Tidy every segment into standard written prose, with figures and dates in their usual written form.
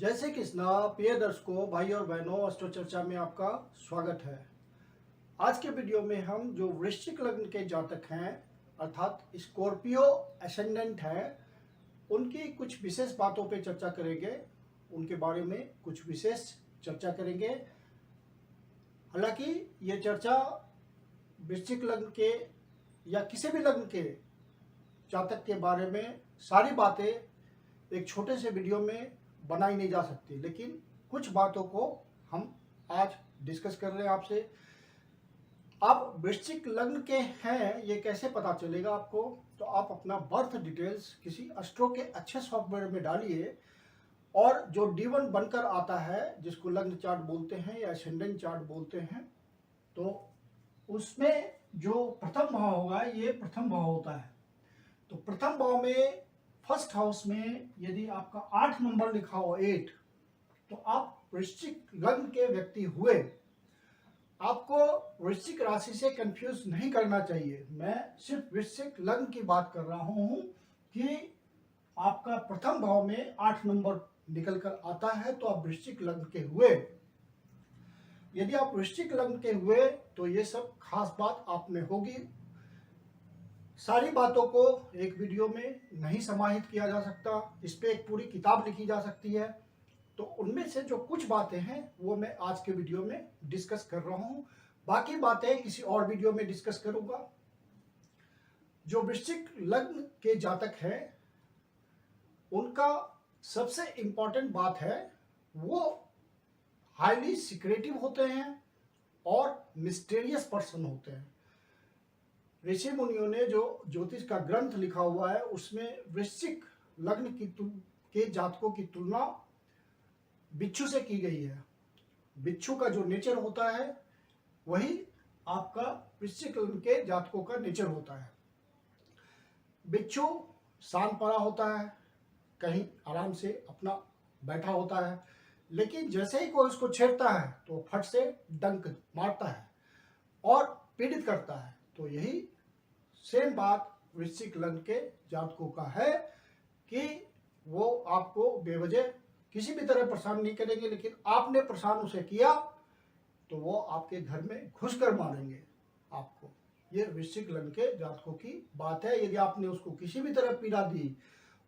जय श्री कृष्णा। प्रिय दर्शकों, भाई और बहनों, अस्ट्रो चर्चा में आपका स्वागत है। आज के वीडियो में हम जो वृश्चिक लग्न के जातक हैं अर्थात स्कॉर्पियो एसेंडेंट हैं, उनकी कुछ विशेष बातों पे चर्चा करेंगे। उनके बारे में कुछ विशेष चर्चा करेंगे। हालांकि ये चर्चा वृश्चिक लग्न के या किसी भी लग्न के जातक के बारे में सारी बातें एक छोटे से वीडियो में बनाई नहीं जा सकती, लेकिन कुछ बातों को हम आज डिस्कस कर रहे हैं आपसे। आप वृश्चिक लग्न के हैं ये कैसे पता चलेगा आपको? तो आप अपना बर्थ डिटेल्स किसी एस्ट्रो के अच्छे सॉफ्टवेयर में डालिए और जो D1 बनकर आता है, जिसको लग्न चार्ट बोलते हैं या एसेंडेंट चार्ट बोलते हैं, तो उसमें जो प्रथम भाव होगा ये प्रथम भाव होता है। तो प्रथम भाव में फर्स्ट हाउस में यदि आपका 8 नंबर लिखा हो 8, तो आप वृश्चिक लग्न के व्यक्ति हुए। आपको वृश्चिक राशि से कंफ्यूज नहीं करना चाहिए। मैं सिर्फ वृश्चिक लग्न की बात कर रहा हूं कि आपका प्रथम भाव में 8 नंबर निकल कर आता है तो आप वृश्चिक लग्न के हुए। यदि आप वृश्चिक लग्न के हुए तो ये सब खास बात आप में होगी। सारी बातों को एक वीडियो में नहीं समाहित किया जा सकता, इस पे एक पूरी किताब लिखी जा सकती है। तो उनमें से जो कुछ बातें हैं वो मैं आज के वीडियो में डिस्कस कर रहा हूं, बाकी बातें किसी और वीडियो में डिस्कस करूंगा। जो वृश्चिक लग्न के जातक हैं उनका सबसे इंपॉर्टेंट बात है वो हाईली सीक्रेटिव होते हैं और मिस्टीरियस पर्सन होते हैं। ऋषि मुनियों ने जो ज्योतिष का ग्रंथ लिखा हुआ है उसमें वृश्चिक लग्न के जातकों की तुलना बिच्छू से की गई है। बिच्छू का जो नेचर होता है वही आपका वृश्चिक लग्न के जातकों का नेचर होता है। बिच्छू शांत पड़ा होता है, कहीं आराम से अपना बैठा होता है, लेकिन जैसे ही कोई उसको छेड़ता है तो फट से डंक मारता है और पीड़ित करता है। तो यही सेम बात वृश्चिक लग्न के जातकों का है कि वो आपको बेवजह किसी भी तरह परेशान नहीं करेंगे, लेकिन आपने परेशान उसे किया तो वो आपके घर में घुसकर मारेंगे आपको। ये वृश्चिक लग्न के जातकों की बात है। यदि आपने उसको किसी भी तरह पीड़ा दी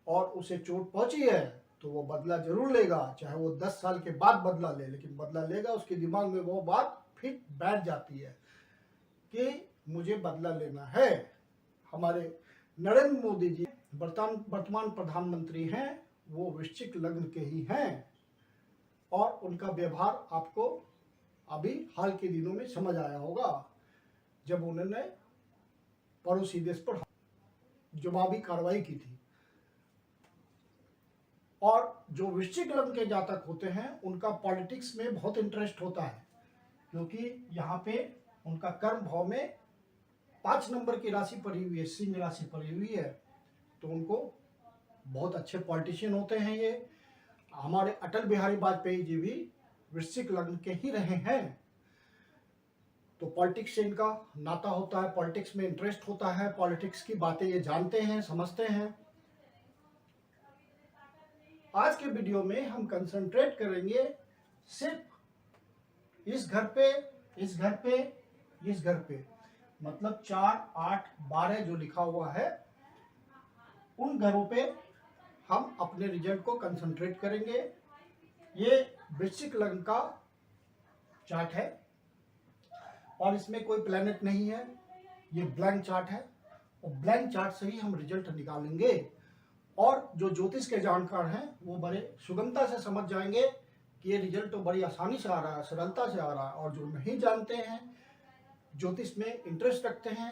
और उसे चोट पहुंची है तो वो बदला जरूर लेगा, चाहे वो 10 साल के बाद बदला ले, लेकिन बदला लेगा। उसके दिमाग में वो बात फिट बैठ जाती है कि मुझे बदला लेना है। हमारे नरेंद्र मोदी जी वर्तमान प्रधानमंत्री हैं, वो वृश्चिक लग्न के ही हैं और उनका व्यवहार आपको अभी हाल के दिनों में समझ आया होगा जब उन्होंने पड़ोसी देश पर जवाबी कार्रवाई की थी। और जो वृश्चिक लग्न के जातक होते हैं उनका पॉलिटिक्स में बहुत इंटरेस्ट होता है, क्योंकि यहाँ पे उनका कर्म भाव में 5 नंबर की राशि पड़ी हुई है, सिंह राशि पड़ी हुई है, तो उनको बहुत अच्छे पॉलिटिशियन होते हैं। ये हमारे अटल बिहारी वाजपेयी जी भी वृश्चिक लग्न के ही रहे हैं। तो पॉलिटिक्स से इनका नाता होता है, पॉलिटिक्स में इंटरेस्ट होता है, पॉलिटिक्स की बातें ये जानते हैं, समझते हैं। आज के वीडियो में हम कंसंट्रेट करेंगे सिर्फ इस घर पे, इस घर पे, इस घर पे, मतलब 4, 8, 12 जो लिखा हुआ है उन घरों पे हम अपने रिजल्ट को कंसंट्रेट करेंगे। ये वृश्चिक लग्न का चार्ट है और इसमें कोई प्लैनेट नहीं है, ये ब्लैंक चार्ट है और ब्लैंक चार्ट से ही हम रिजल्ट निकालेंगे। और जो ज्योतिष के जानकार हैं वो बड़े सुगमता से समझ जाएंगे कि ये रिजल्ट तो बड़ी आसानी से आ रहा है, सरलता से आ रहा है। और जो नहीं जानते हैं, ज्योतिष में इंटरेस्ट रखते हैं,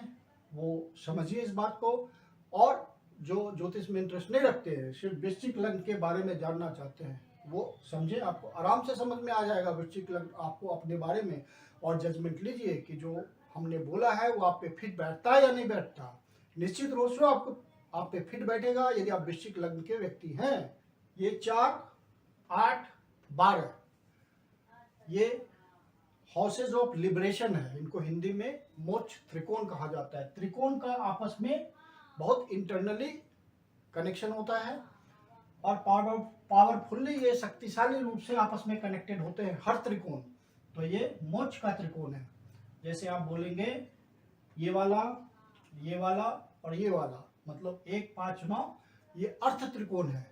वो समझिए इस बात को। और जो ज्योतिष में इंटरेस्ट नहीं रखते हैं, सिर्फ वृश्चिक लग्न के बारे में जानना चाहते हैं, वो समझे, आपको आराम से समझ में आ जाएगा वृश्चिक लग्न आपको अपने बारे में। और जजमेंट लीजिए कि जो हमने बोला है वो आप पे फिट बैठता है या नहीं बैठता। निश्चित रूप से आपको आप पे फिट बैठेगा यदि आप वृश्चिक लग्न के व्यक्ति हैं। ये 4, 8, 12 ये हाउसेज ऑफ लिबरेशन है। इनको हिंदी में मोक्ष त्रिकोण कहा जाता है। त्रिकोण का आपस में बहुत इंटरनली कनेक्शन होता है और पावरफुल्ली ये शक्तिशाली रूप से आपस में कनेक्टेड होते हैं हर त्रिकोण। तो ये मोक्ष का त्रिकोण है। जैसे आप बोलेंगे ये वाला और ये वाला, मतलब 1 5 9 ये अर्थ त्रिकोण है।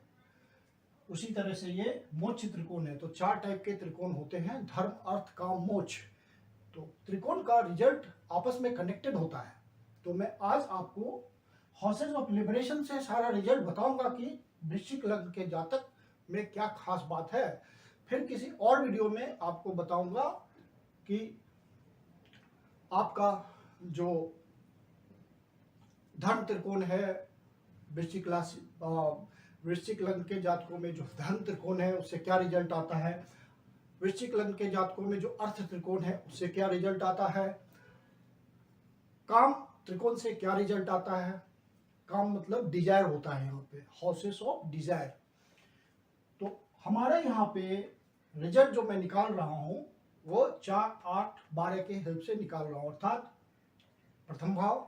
उसी तरह से ये मोक्ष त्रिकोण है। तो 4 टाइप के त्रिकोण होते हैं, धर्म अर्थ काम मोक्ष। तो त्रिकोण का रिजल्ट आपस में कनेक्टेड होता है। तो मैं आज आपको हाउसेज ऑफ लिबरेशन से सारा रिजल्ट बताऊंगा कि वृश्चिक लग्न के जातक में क्या खास बात है। फिर किसी और वीडियो में आपको बताऊंगा कि आपका जो धर्म त्रिकोण है वृश्चिक लग्न के जातकों में, जो धर्म त्रिकोण है उससे क्या रिजल्ट आता है, वृश्चिक लग्न के जातकों में जो अर्थ त्रिकोण है उससे क्या रिजल्ट आता है, काम त्रिकोण से क्या रिजल्ट आता है। काम मतलब डिजायर होता है, यहाँ पे हाउसेस ऑफ डिजायर। तो हमारे यहाँ पे रिजल्ट जो मैं निकाल रहा हूँ वो 4 8 12 के हेल्प से निकाल रहा हूँ, अर्थात प्रथम भाव,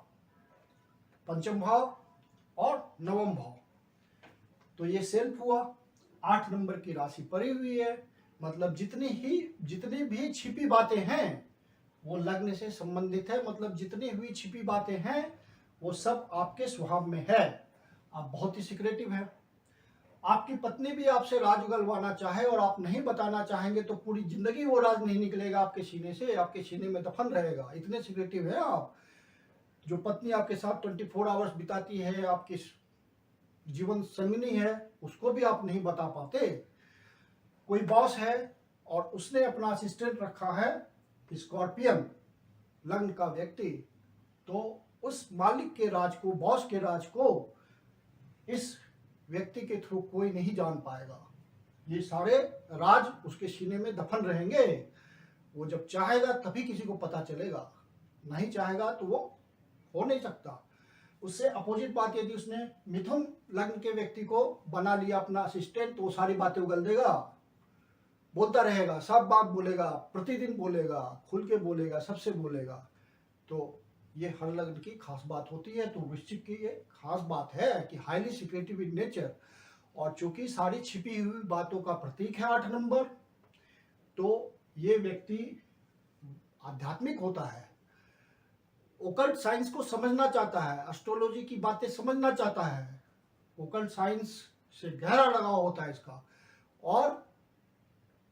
पंचम भाव और नवम भाव। तो ये सेल्फ हुआ, 8 नंबर की राशि पड़ी हुई है, मतलब जितनी भी छिपी बातें हैं वो लग्न से संबंधित है। मतलब जितनी हुई छिपी बातें हैं वो सब आपके स्वभाव में है। आप बहुत ही सिक्रेटिव हैं। आपकी पत्नी भी आपसे राज उगलवाना चाहे और आप नहीं बताना चाहेंगे तो पूरी जिंदगी वो राज नहीं निकलेगा आपके सीने से, आपके सीने में दफन रहेगा। इतने सिक्रेटिव हैं आप। जो पत्नी आपके साथ 24 आवर्स बिताती है, आपकी जीवन संगिनी है, उसको भी आप नहीं बता पाते। कोई बॉस है और उसने अपना असिस्टेंट रखा है स्कॉर्पियन लग्न का व्यक्ति, तो उस मालिक के राज को, बॉस के राज को इस व्यक्ति के थ्रू कोई नहीं जान पाएगा। ये सारे राज उसके सीने में दफन रहेंगे। वो जब चाहेगा तभी किसी को पता चलेगा, नहीं चाहेगा तो वो हो नहीं सकता। उससे अपोजिट बात, यदि उसने मिथुन लग्न के व्यक्ति को बना लिया अपना असिस्टेंट, तो वो सारी बातें उगल देगा, बोलता रहेगा, सब बात बोलेगा, प्रतिदिन बोलेगा, खुल के बोलेगा, सबसे बोलेगा। तो ये हर लग्न की खास बात होती है। तो वृश्चिक की ये खास बात है कि हाईली सिक्रेटिव इन नेचर, और चूंकि सारी छिपी हुई बातों का प्रतीक है 8 नंबर, तो ये व्यक्ति आध्यात्मिक होता है, ओकल्ट साइंस को समझना चाहता है, एस्ट्रोलॉजी की बातें समझना चाहता है। ओकल्ट साइंस से गहरा लगाव होता है इसका। और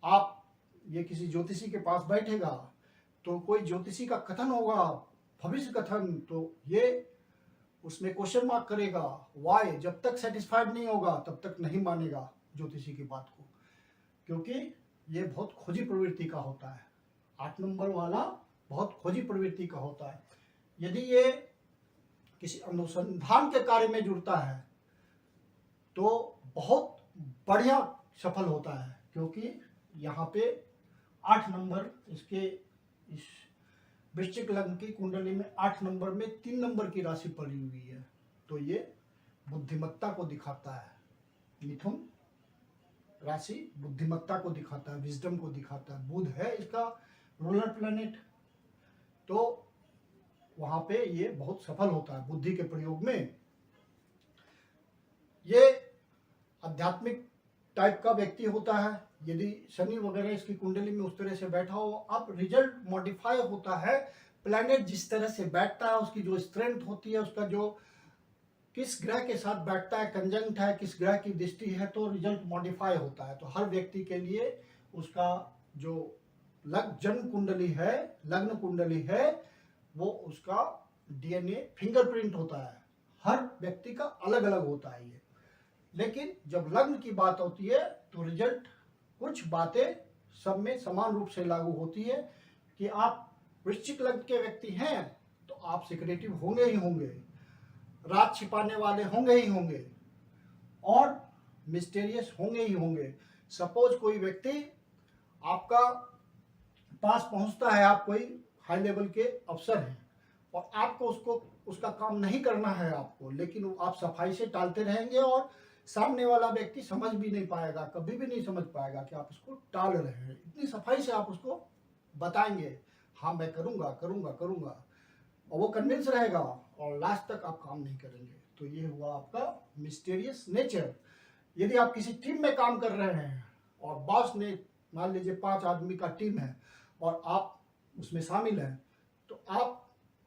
आप ये किसी ज्योतिषी के पास बैठेगा तो कोई ज्योतिषी का कथन होगा, भविष्य कथन, तो ये उसमें क्वेश्चन मार्क करेगा, वाई। जब तक सेटिस्फाइड नहीं होगा तब तक नहीं मानेगा ज्योतिषी की बात को, क्योंकि ये बहुत खोजी प्रवृत्ति का होता है। 8 नंबर वाला बहुत खोजी प्रवृत्ति का होता है। यदि ये किसी अनुसंधान के कार्य में जुड़ता है तो बहुत बढ़िया सफल होता है, क्योंकि यहाँ पे 8 नंबर इसके इस वृश्चिक लग्न की कुंडली में 8 नंबर में 3 नंबर की राशि पड़ी हुई है। तो ये बुद्धिमत्ता को दिखाता है। मिथुन राशि बुद्धिमत्ता को दिखाता है, विजडम को दिखाता है। बुध है इसका रूलर प्लैनेट, तो वहां पे ये बहुत सफल होता है बुद्धि के प्रयोग में। ये आध्यात्मिक टाइप का व्यक्ति होता है। यदि शनि वगैरह इसकी कुंडली में उस तरह से बैठा हो, अब रिजल्ट मॉडिफाई होता है। प्लैनेट जिस तरह से बैठता है, उसकी जो स्ट्रेंथ होती है, उसका जो किस ग्रह के साथ बैठता है, कंजंक्ट है, किस ग्रह की दृष्टि है, तो रिजल्ट मॉडिफाई होता है। तो हर व्यक्ति के लिए उसका जो जन्म कुंडली है, लग्न कुंडली है, वो उसका डीएनए फिंगरप्रिंट होता है। हर व्यक्ति का अलग अलग होता है ये। लेकिन जब लग्न की बात होती है तो रिजल्ट, कुछ बातें सब में समान रूप से लागू होती है कि आप वृश्चिक लग्न के व्यक्ति हैं तो आप सिक्रेटिव होंगे ही होंगे, राज छिपाने वाले होंगे ही होंगे, और मिस्टीरियस होंगे ही होंगे। सपोज कोई व्यक्ति आपका पास पहुंचता है, आप कोई हाई लेवल के अफसर हैं और आपको उसका काम नहीं करना है आपको, लेकिन आप सफाई से टालते रहेंगे और सामने वाला व्यक्ति समझ भी नहीं पाएगा, कभी भी नहीं समझ पाएगा कि आप उसको टाल रहे हैं। इतनी सफाई से आप उसको बताएंगे, हाँ मैं करूंगा करूंगा करूंगा, और वो कन्विंस रहेगा और लास्ट तक आप काम नहीं करेंगे। तो ये हुआ आपका मिस्टीरियस नेचर। यदि आप किसी टीम में काम कर रहे हैं और बॉस ने, मान लीजिए 5 आदमी का टीम है और आप उसमें शामिल हैं, तो आप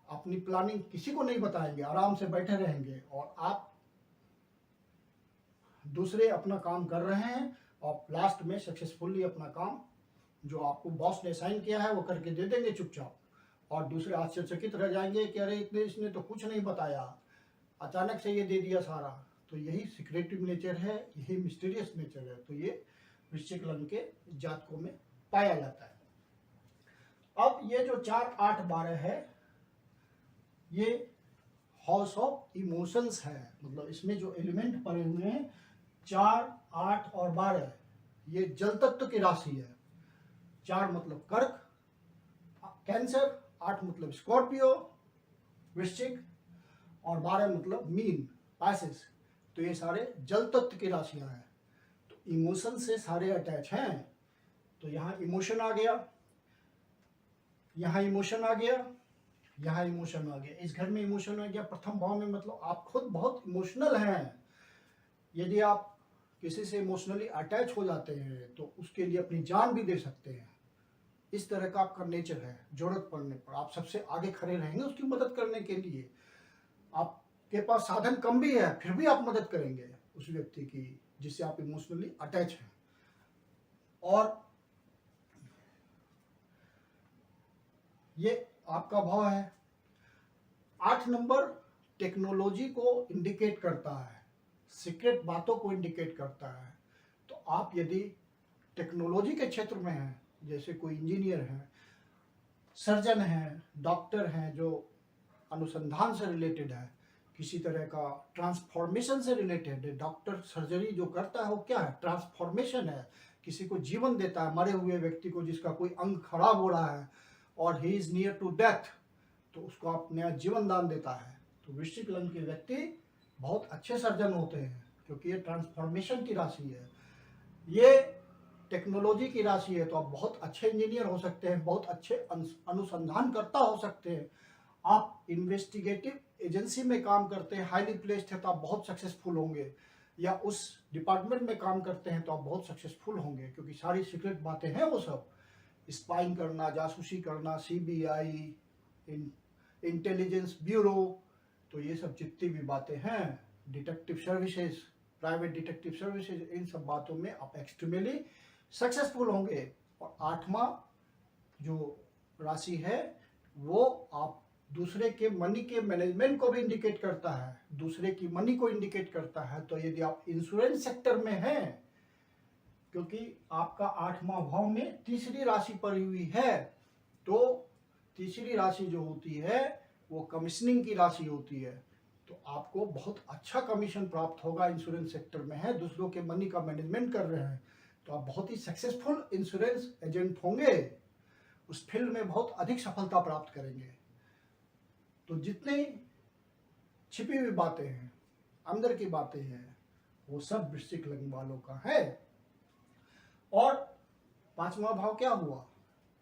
अपनी प्लानिंग किसी को नहीं बताएंगे, आराम से बैठे रहेंगे और आप दूसरे अपना काम कर रहे हैं और लास्ट में सक्सेसफुली अपना काम जो आपको बॉस ने असाइन किया है वो करके दे देंगे चुपचाप, और दूसरे आश्चर्यचकित रह जाएंगे कि अरे इतने इसने तो कुछ नहीं बताया, अचानक से ये दे दिया सारा। तो यही सीक्रेटिव नेचर है, यही मिस्टीरियस नेचर है। तो ये वृश्चिक लग्न के जातकों में पाया जाता है। अब ये जो 4, 8, 12 है, ये हाउस ऑफ इमोशंस है। मतलब इसमें जो एलिमेंट पड़े हुए हैं 4, 8 और 12, ये जल तत्व की राशि है। 4 मतलब कर्क, कैंसर, 8 मतलब स्कॉर्पियो वृश्चिक, और 12 मतलब मीन पाइसेस। तो ये सारे जल तत्व की राशियां हैं। तो इमोशन से सारे अटैच हैं। तो यहाँ इमोशन आ गया, यहाँ इमोशन आ गया, यहाँ इमोशन आ गया, इस घर में इमोशन आ गया प्रथम भाव में। मतलब आप खुद बहुत इमोशनल हैं। यदि आप किसी से इमोशनली अटैच हो जाते हैं तो उसके लिए अपनी जान भी दे सकते हैं। इस तरह का आपका नेचर है। जरूरत पड़ने पर आप सबसे आगे खड़े रहेंगे उसकी मदद करने के लिए। आपके पास साधन कम भी है फिर भी आप मदद करेंगे उस व्यक्ति की जिससे आप इमोशनली अटैच हैं। और ये आपका भाव है। 8 नंबर टेक्नोलॉजी को इंडिकेट करता है, सीक्रेट बातों को इंडिकेट करता है। तो आप यदि टेक्नोलॉजी के क्षेत्र में हैं, जैसे कोई इंजीनियर हैं, सर्जन हैं, डॉक्टर हैं, जो अनुसंधान से रिलेटेड है, किसी तरह का ट्रांसफॉर्मेशन से रिलेटेड है। डॉक्टर सर्जरी जो करता है वो क्या है? ट्रांसफॉर्मेशन है। किसी को जीवन देता है, मरे हुए व्यक्ति को जिसका कोई अंग खराब हो रहा है और he is near to death, तो उसको आप नया जीवन दान देता है। तो वृश्चिक लग्न के व्यक्ति बहुत अच्छे सर्जन होते हैं क्योंकि ये ट्रांसफॉर्मेशन की राशि है, ये टेक्नोलॉजी की राशि है। तो आप बहुत अच्छे इंजीनियर हो सकते हैं, बहुत अच्छे अनुसंधानकर्ता हो सकते हैं। आप इन्वेस्टिगेटिव एजेंसी में काम करते हैं, हाईली प्लेस्ड है, तो आप बहुत सक्सेसफुल होंगे। या उस डिपार्टमेंट में काम करते हैं तो आप बहुत सक्सेसफुल होंगे क्योंकि सारी सीक्रेट बातें हैं वो सब। स्पाइंग करना, जासूसी करना, सीबीआई, इंटेलिजेंस ब्यूरो, तो ये सब जितनी भी बातें हैं, detective services, private detective services, इन सब बातों में आप एक्सट्रीमली सक्सेसफुल होंगे। और 8वां जो राशि है वो आप दूसरे के मनी के मैनेजमेंट को भी इंडिकेट करता है, दूसरे की मनी को इंडिकेट करता है। तो यदि आप इंश्योरेंस सेक्टर में हैं, क्योंकि आपका 8वां भाव में तीसरी राशि पड़ी हुई है, तो तीसरी राशि जो होती है वो कमीशनिंग की राशि होती है। तो आपको बहुत अच्छा कमीशन प्राप्त होगा। इंश्योरेंस सेक्टर में है, दूसरों के मनी का मैनेजमेंट कर रहे हैं, तो आप बहुत ही सक्सेसफुल इंश्योरेंस एजेंट होंगे, उस फील्ड में बहुत अधिक सफलता प्राप्त करेंगे। तो जितनी छिपी हुई बातें हैं, अंदर की बातें हैं, वो सब वृश्चिक लग्न वालों का है। और 5वां भाव क्या हुआ?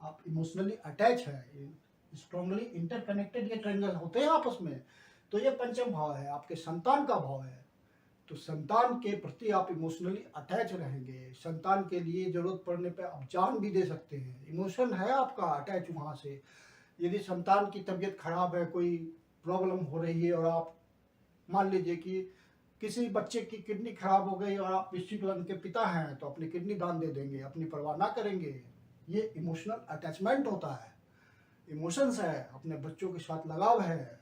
आप इमोशनली अटैच है, स्ट्रांगली इंटरकनेक्टेड, ये ट्रायंगल होते हैं आपस में। तो ये पंचम भाव है, आपके संतान का भाव है। तो संतान के प्रति आप इमोशनली अटैच रहेंगे, संतान के लिए जरूरत पड़ने पे आप जान भी दे सकते हैं। इमोशन है आपका अटैच वहाँ से। यदि संतान की तबीयत खराब है, कोई प्रॉब्लम हो रही है, और आप मान लीजिए कि किसी बच्चे की किडनी खराब हो गई और आप वृश्चिक लग्न के पिता हैं, तो अपनी किडनी दान दे देंगे, अपनी परवाह ना करेंगे। ये इमोशनल अटैचमेंट होता है, इमोशंस है, अपने बच्चों के साथ लगाव है।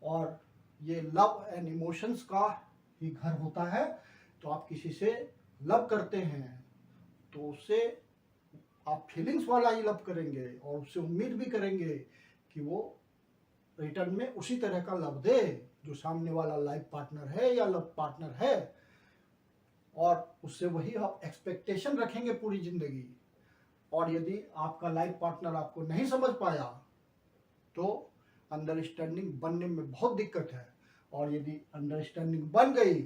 और ये लव एंड इमोशंस का ही घर होता है। तो आप किसी से लव करते हैं तो उससे आप फीलिंग्स वाला ही लव करेंगे और उससे उम्मीद भी करेंगे कि वो रिटर्न में उसी तरह का लव दे जो सामने वाला लाइफ पार्टनर है या लव पार्टनर है। और उससे वही आप एक्सपेक्टेशन रखेंगे पूरी जिंदगी। और यदि आपका लाइफ पार्टनर आपको नहीं समझ पाया तो अंडरस्टैंडिंग बनने में बहुत दिक्कत है। और यदि अंडरस्टैंडिंग बन गई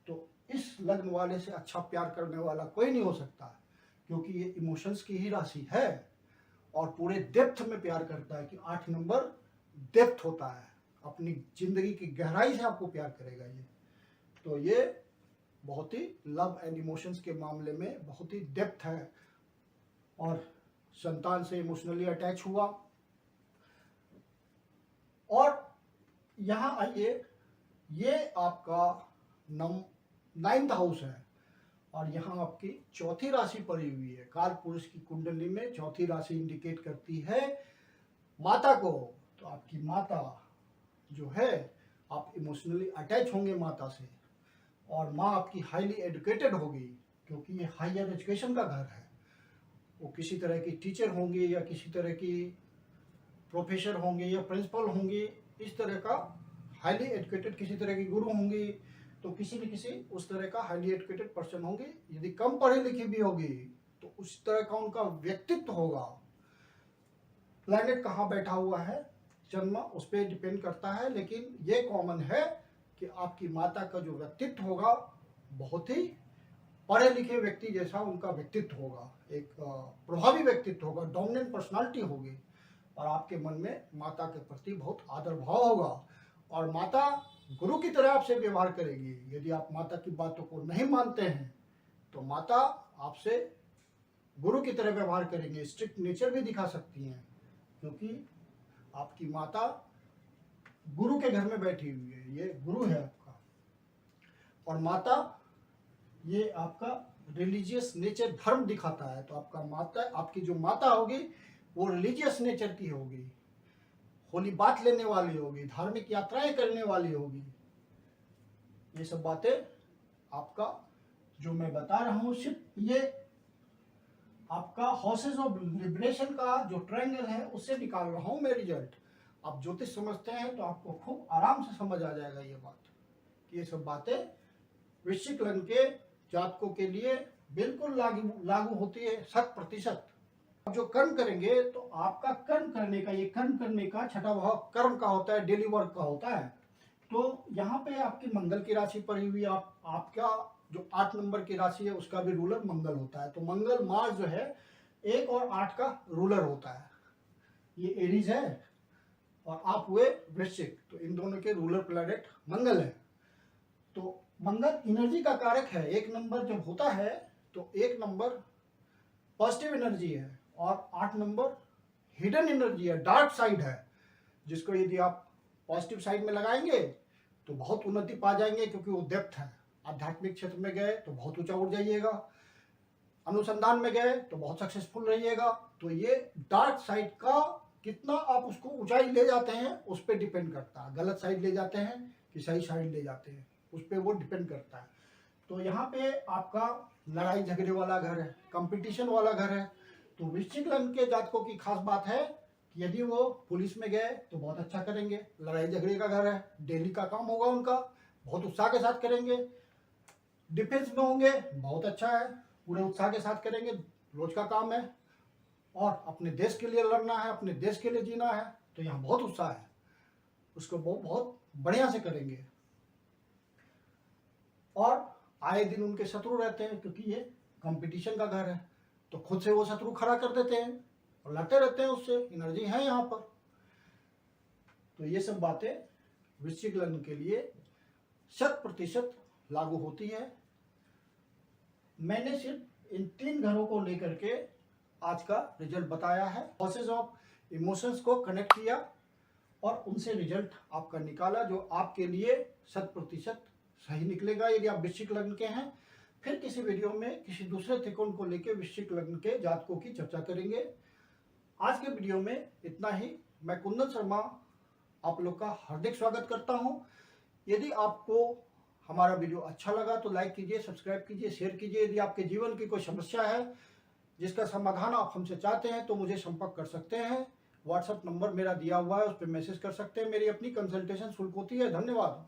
तो इस लग्न वाले से अच्छा प्यार करने वाला कोई नहीं हो सकता, क्योंकि ये इमोशंस की ही राशि है और पूरे डेप्थ में प्यार करता है। कि 8 नंबर डेप्थ होता है, अपनी जिंदगी की गहराई से आपको प्यार करेगा ये। तो ये बहुत ही लव एंड इमोशंस के मामले में बहुत ही डेप्थ है और संतान से इमोशनली अटैच हुआ। और यहाँ आइए, ये आपका 9th हाउस है और यहाँ आपकी चौथी राशि पड़ी हुई है। काल पुरुष की कुंडली में चौथी राशि इंडिकेट करती है माता को। तो आपकी माता जो है, आप इमोशनली अटैच होंगे माता से, और माँ आपकी हाईली एजुकेटेड होगी क्योंकि ये हायर एजुकेशन का घर है। वो किसी तरह की टीचर होंगी या किसी तरह की प्रोफेसर होंगे या प्रिंसिपल होंगी, इस तरह का हाईली एजुकेटेड किसी तरह की गुरु होंगी। तो किसी न किसी उस तरह का हाईली एजुकेटेड पर्सन होंगे। यदि कम पढ़ी लिखी भी होगी तो उस तरह का उनका व्यक्तित्व होगा। प्लैनेट कहाँ बैठा हुआ है, जन्म, उस पर डिपेंड करता है, लेकिन ये कॉमन है कि आपकी माता का जो व्यक्तित्व होगा बहुत ही पढ़े लिखे व्यक्ति जैसा उनका व्यक्तित्व होगा। एक प्रभावी व्यक्तित्व होगा, डोमिनेंट पर्सनालिटी होगी और आपके मन में माता के प्रति बहुत आदर भाव होगा और माता गुरु की तरह आपसे व्यवहार करेगी। यदि आप माता की बातों को नहीं मानते हैं तो माता आपसे गुरु की तरह व्यवहार करेंगे, स्ट्रिक्ट नेचर भी दिखा सकती हैं क्योंकि आपकी माता गुरु के घर में बैठी हुई है। ये गुरु है आपका। और माता, ये आपका रिलीजियस नेचर, धर्म दिखाता है। तो आपका माता, आपकी जो माता होगी वो रिलीजियस नेचर की होगी, होली बात लेने वाली होगी, धार्मिक यात्राएं करने वाली होगी। ये सब बातें आपका जो मैं बता रहा हूँ, सिर्फ ये आपका हाउसेस ऑफ लिबरेशन का जो ट्रायंगल है उससे निकाल रहा हूँ मैं रिजल्ट। आप ज्योतिष समझते हैं तो आपको खूब आराम से समझ आ जाएगा ये बात कि ये सब बातें वृश्चिक लग्न के जातकों के लिए बिल्कुल लागू होती है 100%। आप जो कर्म करेंगे तो आपका कर्म करने का, ये कर्म करने का छठा भाव कर्म का होता है, डेली वर्क का होता है। तो यहाँ पे आपकी मंगल की राशि पड़ी हुई है। आपका जो 8 नंबर की राशि है उसका भी रूलर मंगल होता है। तो मंगल, मार्स जो है 1 और 8 का रूलर होता है। ये एरीज है और आप हुए वृश्चिक, तो इन दोनों के रूलर प्लैनेट मंगल है। तो मंगल एनर्जी का कारक है। 1 नंबर जब होता है तो 1 नंबर पॉजिटिव एनर्जी है और 8 नंबर हिडन एनर्जी है, डार्क साइड है, जिसको यदि आप पॉजिटिव साइड में लगाएंगे तो बहुत उन्नति पा जाएंगे क्योंकि वो डेप्थ है। आध्यात्मिक क्षेत्र में गए तो बहुत ऊंचा उठ जाइएगा, अनुसंधान में गए तो बहुत सक्सेसफुल रहिएगा। तो ये डार्क साइड का कितना आप उसको ऊंचाई ले जाते हैं उस पर डिपेंड करता है। गलत साइड ले जाते हैं कि सही साइड ले जाते हैं, उस पर वो डिपेंड करता है। तो यहाँ पे आपका लड़ाई झगड़े वाला घर है, कंपटीशन वाला घर है। तो वृश्चिक लग्न के जातकों की खास बात है कि यदि वो पुलिस में गए तो बहुत अच्छा करेंगे। लड़ाई झगड़े का घर है, डेली का काम होगा उनका, बहुत उत्साह के साथ करेंगे। डिफेंस में होंगे, बहुत अच्छा है, पूरे उत्साह के साथ करेंगे, रोज का काम है। और अपने देश के लिए लड़ना है, अपने देश के लिए जीना है, तो यहाँ बहुत उत्साह है, उसको बहुत बढ़िया से करेंगे। और आए दिन उनके शत्रु रहते हैं क्योंकि ये कंपटीशन का घर है, तो खुद से वो शत्रु खड़ा कर देते हैं और लड़ते रहते हैं उससे। एनर्जी है यहाँ पर। तो ये सब बातें वृश्चिक लग्न के लिए 100% लागू होती है। मैंने सिर्फ इन 3 घरों को लेकर के आज का रिजल्ट बताया है। प्रोसेस ऑफ इमोशंस को कनेक्ट किया और उनसे रिजल्ट आपका निकाला जो आपके लिए 100% सही निकलेगा यदि आप वृश्चिक लग्न के हैं। फिर किसी वीडियो में किसी दूसरे त्रिकोण को लेकर वृश्चिक लग्न के जातकों की चर्चा करेंगे। आज के वीडियो में इतना ही। मैं कुंदन शर्मा आप लोग का हार्दिक स्वागत करता हूं। यदि आपको हमारा वीडियो अच्छा लगा तो लाइक कीजिए, सब्सक्राइब कीजिए, शेयर कीजिए। यदि आपके जीवन की कोई समस्या है जिसका समाधान आप हमसे चाहते हैं तो मुझे संपर्क कर सकते हैं। व्हाट्सएप नंबर मेरा दिया हुआ है, उस पर मैसेज कर सकते हैं। मेरी अपनी कंसल्टेशन शुल्क होती है। धन्यवाद।